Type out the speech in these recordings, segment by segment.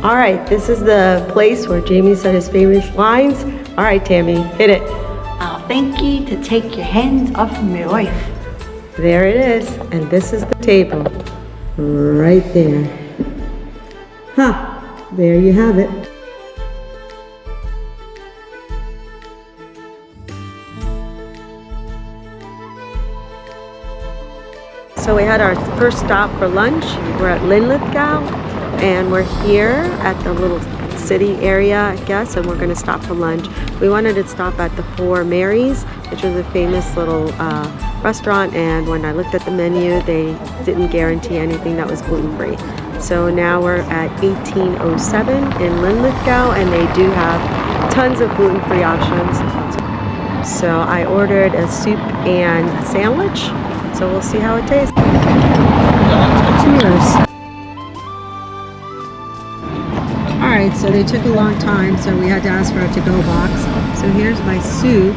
All right, this is the place where Jamie said his famous lines. All right, Tammy, hit it. I'll thank you to take your hands off my wife. There it is, and this is the table. Right there. Ha! There you have it. So we had our first stop for lunch. We're at Linlithgow, and we're here at the little city area, I guess, and we're going to stop for lunch. We wanted to stop at the Four Marys, which was a famous little restaurant, and when I looked at the menu, they didn't guarantee anything that was gluten-free. So now we're at 1807 in Linlithgow, and they do have tons of gluten-free options. So I ordered a soup and a sandwich, so we'll see how it tastes. Cheers. Alright, so they took a long time, so we had to ask for a to-go box. So here's my soup,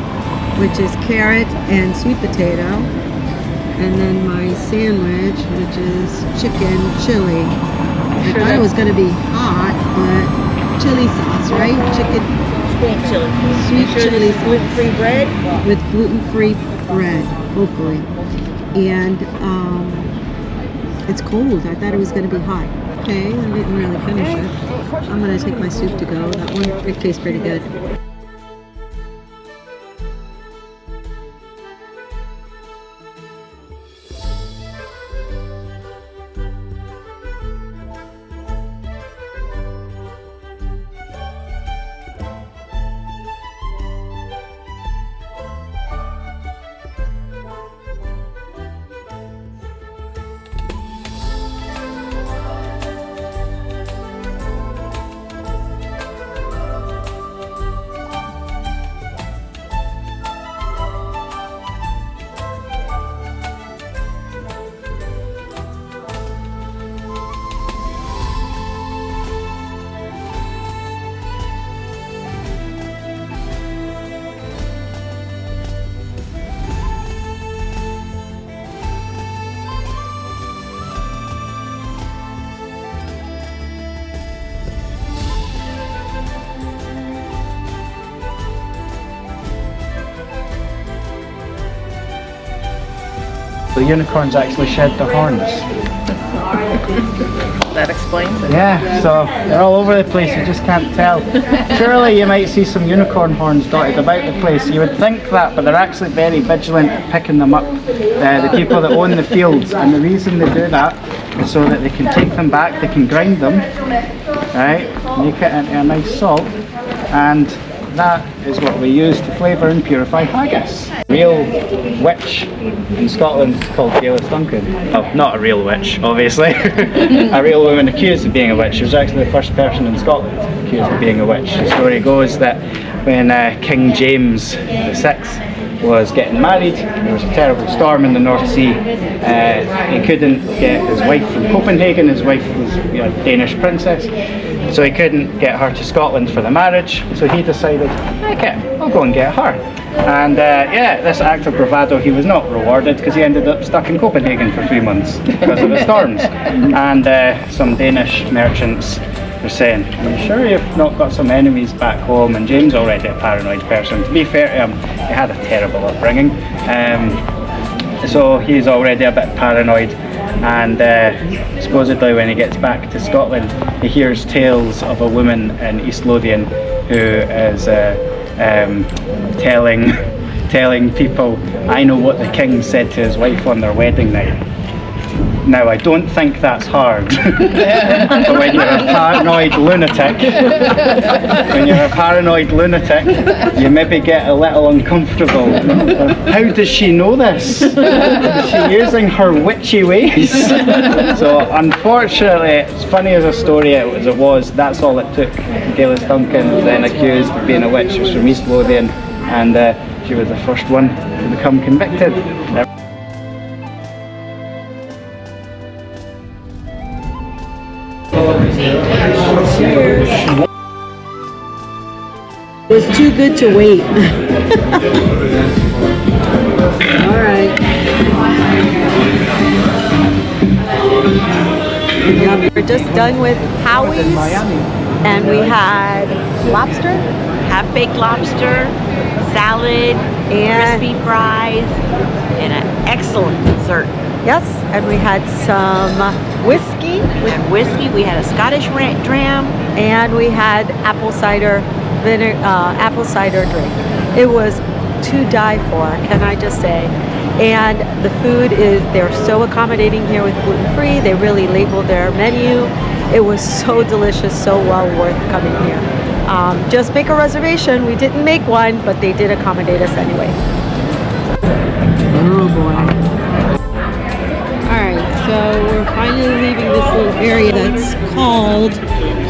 which is carrot and sweet potato. And then my sandwich, which is chicken chili. I thought it was going to be hot, but chili sauce, right? Chicken. Sweet chili. Sweet chili sauce. Gluten-free bread? With gluten-free bread, hopefully. And it's cold. I thought it was going to be hot. Okay, I didn't really finish it. I'm going to take my soup to go. That one, it tastes pretty good. The unicorns actually shed their horns. That explains it. Yeah, so they're all over the place, you just can't tell. Surely you might see some unicorn horns dotted about the place. You would think that, but they're actually very vigilant at picking them up. The people that own the fields, and the reason they do that is so that they can take them back, they can grind them, right, make it into a nice salt, and that is what we use to flavour and purify haggis. Real witch in Scotland is called Geillis Duncan. Oh, not a real witch, obviously. A real woman accused of being a witch. She was actually the first person in Scotland accused of being a witch. The story goes that when King James VI was getting married, there was a terrible storm in the North Sea. He couldn't get his wife from Copenhagen. His wife was a Danish princess. So he couldn't get her to Scotland for the marriage, so he decided, okay, I'll go and get her. And yeah, this act of bravado, he was not rewarded because he ended up stuck in Copenhagen for 3 months because of the storms. And some Danish merchants were saying, are you sure you've not got some enemies back home? And James already a paranoid person. To be fair to him, he had a terrible upbringing. So he's already a bit paranoid. And supposedly when he gets back to Scotland, he hears tales of a woman in East Lothian who is telling people, I know what the king said to his wife on their wedding night. Now, I don't think that's hard, but when you're a paranoid lunatic, you maybe get a little uncomfortable. How does she know this? Is she using her witchy ways? So, unfortunately, as funny as a story as it was, that's all it took. Geillis Duncan was then accused of being a witch. She was from East Lothian, and she was the first one to become convicted. Cheers. It was too good to wait. All right. We're just done with Howie's, and we had lobster, Half-baked lobster, salad, and crispy fries, and an excellent dessert. yes, and we had some whiskey, And whiskey, we had a Scottish dram. and we had apple cider drink. It was to die for, can I just say? And the food they're so accommodating here with gluten-free. They really labeled their menu. It was so delicious, so well worth coming here. Just make a reservation. We didn't make one, but they did accommodate us anyway. Oh boy. Alright, so we're finally leaving this little area that's called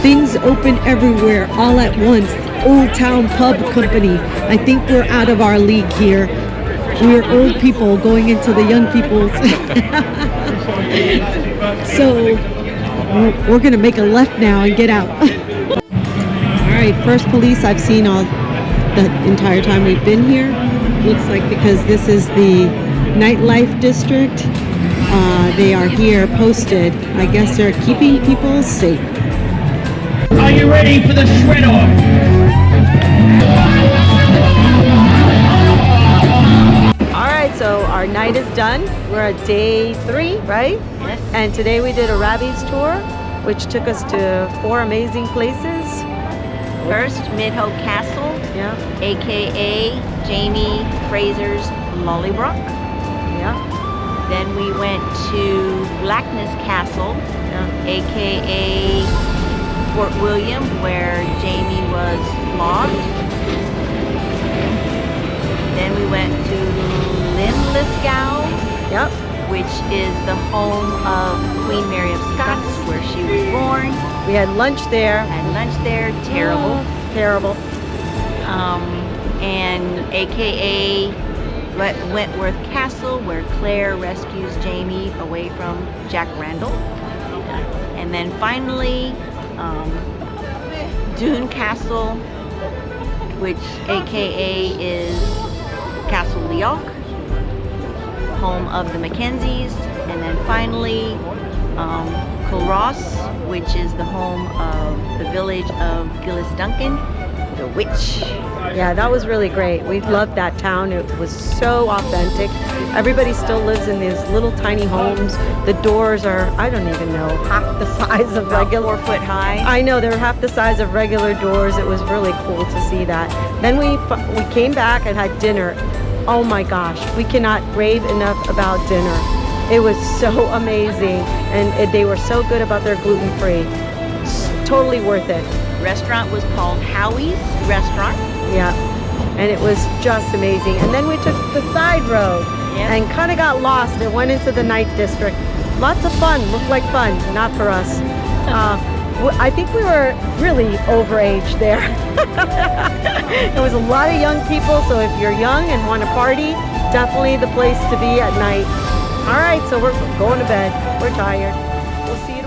Things Open Everywhere All at Once, Old Town Pub Company. I think we're out of our league here. We're old people going into the young people's. So we're gonna make a left now and get out. Alright, first police I've seen all the entire time we've been here. Looks like because this is the nightlife district. They are here posted. I guess they're keeping people safe. Are you ready for the shred-off? Alright, so our night is done. We're at day 3, right? Yes. And today we did a Rabbie's tour, which took us to 4 amazing places. First, Midhope Castle, Yeah, aka Jamie Fraser's Lallybroch. yeah, Then we went to Blackness Castle, yeah. aka Fort William, where Jamie was flogged. Then we went to Linlithgow, Yep. which is the home of Queen Mary of Scots, where she was born. We had lunch there. Had lunch there, terrible. Oh, terrible. And aka Wentworth Castle, where Claire rescues Jamie away from Jack Randall. And then finally, Doune Castle, which aka is Castle Leoch, home of the MacKenzies. And then finally, Culross, which is the home of the village of Geillis Duncan, the witch. Yeah, that was really great. We loved that town. It was so authentic. Everybody still lives in these little tiny homes. The doors are, I don't even know, half the size of About regular. 4 foot high. I know, they're half the size of regular doors. It was really cool to see that. Then we came back and had dinner. Oh my gosh, we cannot rave enough about dinner. It was so amazing, and they were so good about their gluten-free. Totally worth it. Restaurant was called Howie's Restaurant. Yeah, and it was just amazing. And then we took the side road Yeah. and kind of got lost and went into the night district. Lots of fun, looked like fun, not for us. I think we were really overage there. There was a lot of young people, so if you're young and want to party, definitely the place to be at night. All right, so we're going to bed. We're tired. We'll see you